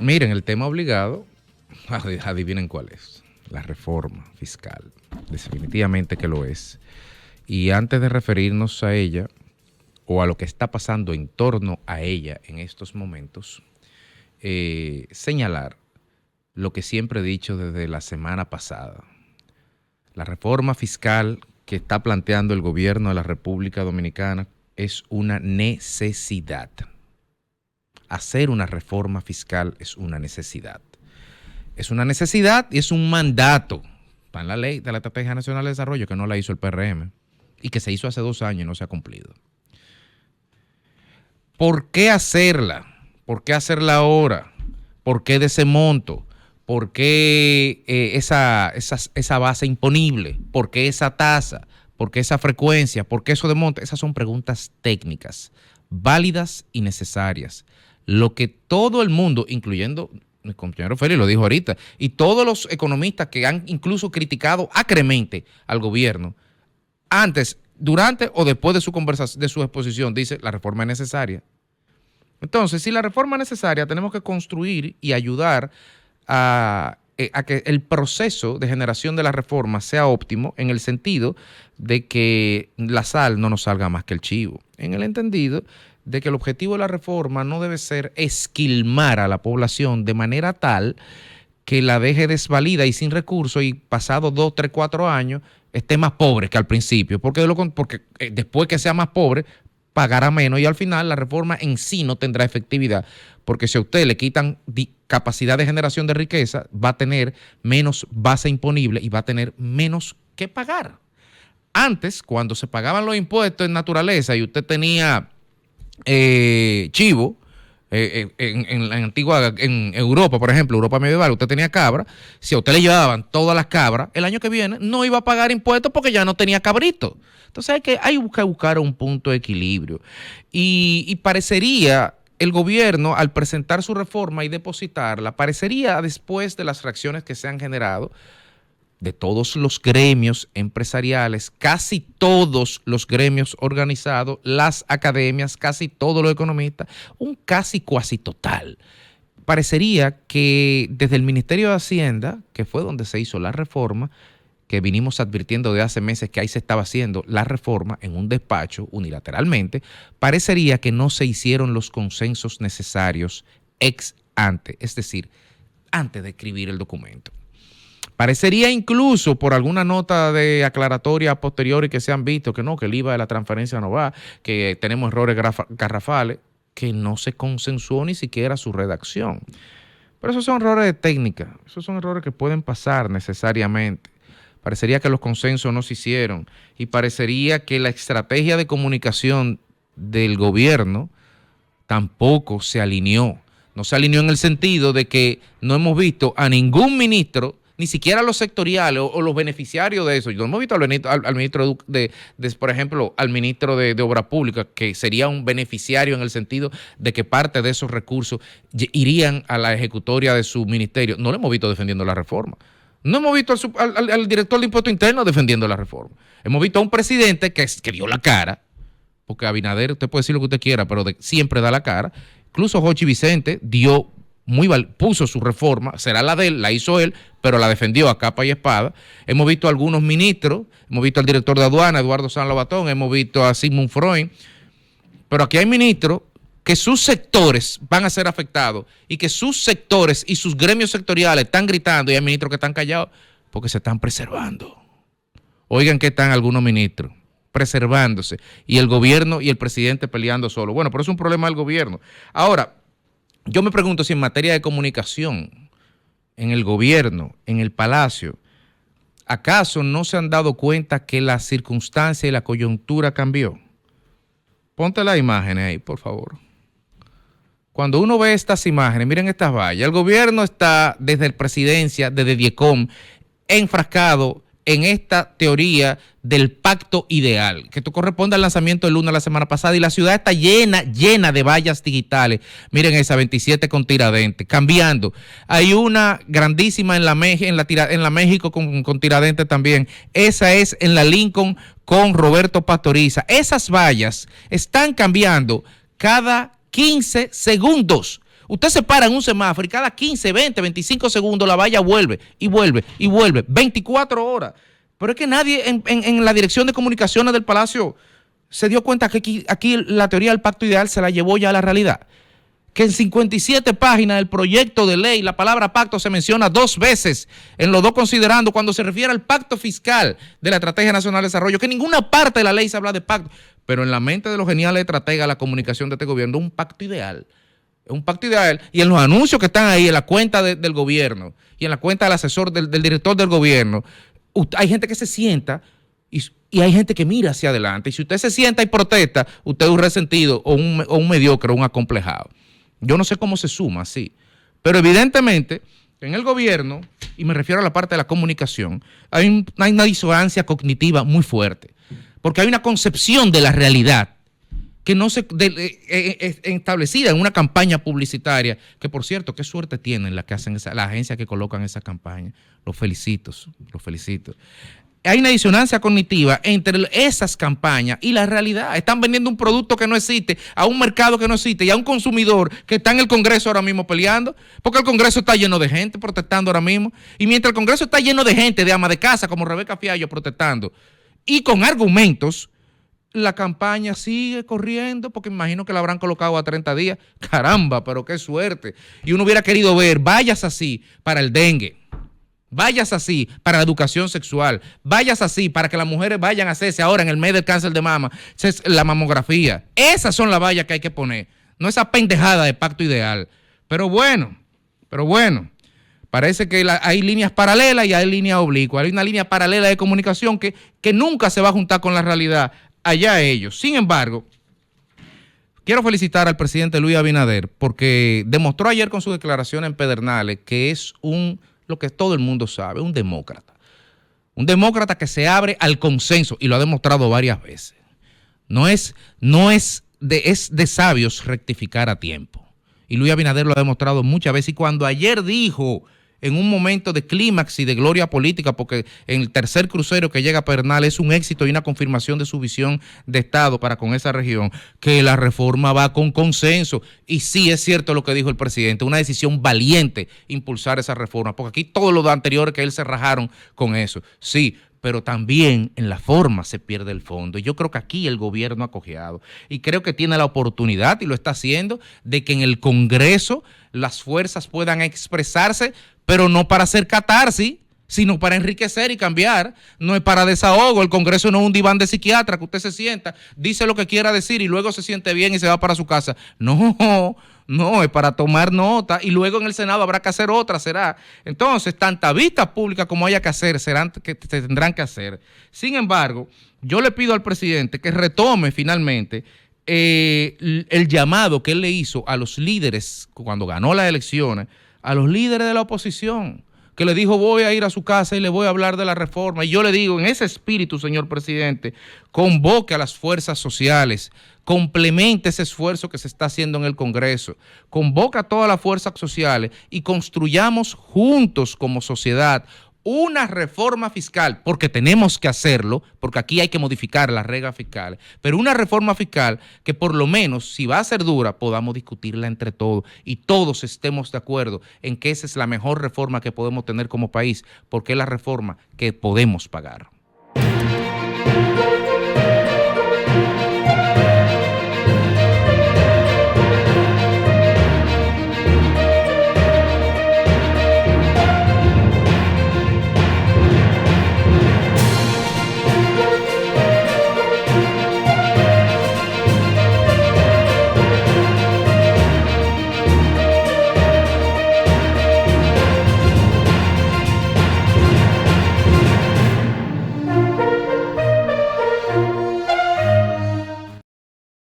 Miren, el tema obligado, adivinen cuál es. La reforma fiscal. Definitivamente que lo es. Y antes de referirnos a ella o a lo que está pasando en torno a ella en estos momentos, señalar lo que siempre he dicho desde la semana pasada. La reforma fiscal que está planteando el gobierno de la República Dominicana es una necesidad. Hacer una reforma fiscal es una necesidad. Es una necesidad y es un mandato. Está en la ley de la Estrategia Nacional de Desarrollo, que no la hizo el PRM y que se hizo hace 2 años y no se ha cumplido. ¿Por qué hacerla? ¿Por qué hacerla ahora? ¿Por qué de ese monto? ¿Por qué esa base imponible? ¿Por qué esa tasa? ¿Por qué esa frecuencia? ¿Por qué eso de monto? Esas son preguntas técnicas, válidas y necesarias. Lo que todo el mundo, incluyendo mi compañero Félix lo dijo ahorita, y todos los economistas que han incluso criticado acremente al gobierno, antes, durante o después de su conversación, de su exposición, dice la reforma es necesaria. Entonces, si la reforma es necesaria, tenemos que construir y ayudar a que el proceso de generación de la reforma sea óptimo en el sentido de que la sal no nos salga más que el chivo, en el entendido de que el objetivo de la reforma no debe ser esquilmar a la población de manera tal que la deje desvalida y sin recursos y pasado 2, 3, 4 años esté más pobre que al principio, porque después que sea más pobre pagará menos y al final la reforma en sí no tendrá efectividad, porque si a usted le quitan capacidad de generación de riqueza, va a tener menos base imponible y va a tener menos que pagar. Antes, cuando se pagaban los impuestos en naturaleza y usted tenía chivo, en la antigua, en Europa, por ejemplo, Europa medieval, usted tenía cabra, si a usted le llevaban todas las cabras, el año que viene no iba a pagar impuestos porque ya no tenía cabrito. Entonces hay que buscar un punto de equilibrio. Y parecería, el gobierno, al presentar su reforma y depositarla, parecería, después de las reacciones que se han generado, de todos los gremios empresariales, casi todos los gremios organizados, las academias, casi todos los economistas, un casi cuasi total. Parecería que desde el Ministerio de Hacienda, que fue donde se hizo la reforma, que vinimos advirtiendo de hace meses que ahí se estaba haciendo la reforma en un despacho unilateralmente, parecería que no se hicieron los consensos necesarios ex ante, es decir, antes de escribir el documento. Parecería incluso por alguna nota de aclaratoria posterior y que se han visto que no, que el IVA de la transferencia no va, que tenemos errores garrafales, que no se consensuó ni siquiera su redacción. Pero esos son errores de técnica, esos son errores que pueden pasar necesariamente. Parecería que los consensos no se hicieron y parecería que la estrategia de comunicación del gobierno tampoco se alineó. No se alineó en el sentido de que no hemos visto a ningún ministro, ni siquiera los sectoriales o los beneficiarios de eso. No hemos visto al ministro por ejemplo, al ministro de Obras Públicas, que sería un beneficiario en el sentido de que parte de esos recursos irían a la ejecutoria de su ministerio. No lo hemos visto defendiendo la reforma. No hemos visto al director de Impuesto Interno defendiendo la reforma. Hemos visto a un presidente que dio la cara, porque Abinader, usted puede decir lo que usted quiera, pero siempre da la cara. Incluso Jochi Vicente puso su reforma, será la de él, la hizo él, pero la defendió a capa y espada. Hemos visto a algunos ministros, hemos visto al director de aduana, Eduardo San Lobatón, hemos visto a Sigmund Freud, pero aquí hay ministros que sus sectores van a ser afectados y que sus sectores y sus gremios sectoriales están gritando y hay ministros que están callados porque se están preservando. Oigan que están algunos ministros preservándose y el gobierno y el presidente peleando solo. Bueno, pero es un problema del gobierno. Ahora, yo me pregunto si en materia de comunicación, en el gobierno, en el palacio, ¿acaso no se han dado cuenta que la circunstancia y la coyuntura cambió? Ponte las imágenes ahí, por favor. Cuando uno ve estas imágenes, miren estas vallas, el gobierno está desde la presidencia, desde DIECOM, enfrascado en esta teoría del pacto ideal, que esto corresponde al lanzamiento del lunes la semana pasada, y la ciudad está llena de vallas digitales. Miren esa 27 con Tiradentes, cambiando. Hay una grandísima en la México con Tiradentes también. Esa es en la Lincoln con Roberto Pastoriza. Esas vallas están cambiando cada 15 segundos. Usted se para en un semáforo y cada 15, 20, 25 segundos la valla vuelve y vuelve y vuelve, 24 horas. Pero es que nadie en la dirección de comunicaciones del Palacio se dio cuenta que aquí la teoría del pacto ideal se la llevó ya a la realidad. Que en 57 páginas del proyecto de ley la palabra pacto se menciona 2 veces en los dos considerando cuando se refiere al pacto fiscal de la Estrategia Nacional de Desarrollo, que en ninguna parte de la ley se habla de pacto, pero en la mente de los geniales estrategas la comunicación de este gobierno es un pacto ideal. Es un pacto ideal y en los anuncios que están ahí en la cuenta del gobierno y en la cuenta del asesor, del director del gobierno, hay gente que se sienta y hay gente que mira hacia adelante. Y si usted se sienta y protesta, usted es un resentido o un mediocre o un acomplejado. Yo no sé cómo se suma, sí. Pero evidentemente, en el gobierno, y me refiero a la parte de la comunicación, hay una disonancia cognitiva muy fuerte. Porque hay una concepción de la realidad que no se establecida en una campaña publicitaria, que por cierto, qué suerte tienen las que hacen la agencia que colocan esa campaña. Los felicito, los felicito. Hay una disonancia cognitiva entre esas campañas y la realidad. Están vendiendo un producto que no existe, a un mercado que no existe y a un consumidor que está en el Congreso ahora mismo peleando, porque el Congreso está lleno de gente protestando ahora mismo. Y mientras el Congreso está lleno de gente, de ama de casa, como Rebeca Fiallo protestando, y con argumentos, la campaña sigue corriendo, porque me imagino que la habrán colocado a 30 días. Caramba, pero qué suerte. Y uno hubiera querido ver vallas así para el dengue. Vayas así para la educación sexual, vayas así para que las mujeres vayan a hacerse ahora en el mes del cáncer de mama, la mamografía. Esas son las vallas que hay que poner, no esa pendejada de pacto ideal. Pero bueno, parece que hay líneas paralelas y hay líneas oblicuas. Hay una línea paralela de comunicación que nunca se va a juntar con la realidad. Allá ellos. Sin embargo, quiero felicitar al presidente Luis Abinader porque demostró ayer con sus declaraciones en Pedernales que es lo que todo el mundo sabe, un demócrata. Un demócrata que se abre al consenso y lo ha demostrado varias veces. Es de sabios rectificar a tiempo. Y Luis Abinader lo ha demostrado muchas veces. Y cuando ayer dijo, en un momento de clímax y de gloria política, porque en el tercer crucero que llega a Pedernales es un éxito y una confirmación de su visión de Estado para con esa región, que la reforma va con consenso. Y sí es cierto lo que dijo el presidente, una decisión valiente impulsar esa reforma, porque aquí todos los anteriores que él se rajaron con eso. Sí, pero también en la forma se pierde el fondo. Y yo creo que aquí el gobierno ha cojeado. Y creo que tiene la oportunidad, y lo está haciendo, de que en el Congreso las fuerzas puedan expresarse, pero no para hacer catarsis, sino para enriquecer y cambiar. No es para desahogo. El Congreso no es un diván de psiquiatra que usted se sienta, dice lo que quiera decir y luego se siente bien y se va para su casa. No, es para tomar nota y luego en el Senado habrá que hacer otra, será. Entonces, tanta vista pública como haya que hacer, que tendrán que hacer. Sin embargo, yo le pido al presidente que retome finalmente el llamado que él le hizo a los líderes cuando ganó las elecciones, a los líderes de la oposición, que le dijo voy a ir a su casa y le voy a hablar de la reforma. Y yo le digo, en ese espíritu, señor presidente, convoque a las fuerzas sociales, complemente ese esfuerzo que se está haciendo en el Congreso, convoca a todas las fuerzas sociales y construyamos juntos como sociedad una reforma fiscal, porque tenemos que hacerlo, porque aquí hay que modificar las reglas fiscales, pero una reforma fiscal que por lo menos, si va a ser dura, podamos discutirla entre todos y todos estemos de acuerdo en que esa es la mejor reforma que podemos tener como país, porque es la reforma que podemos pagar.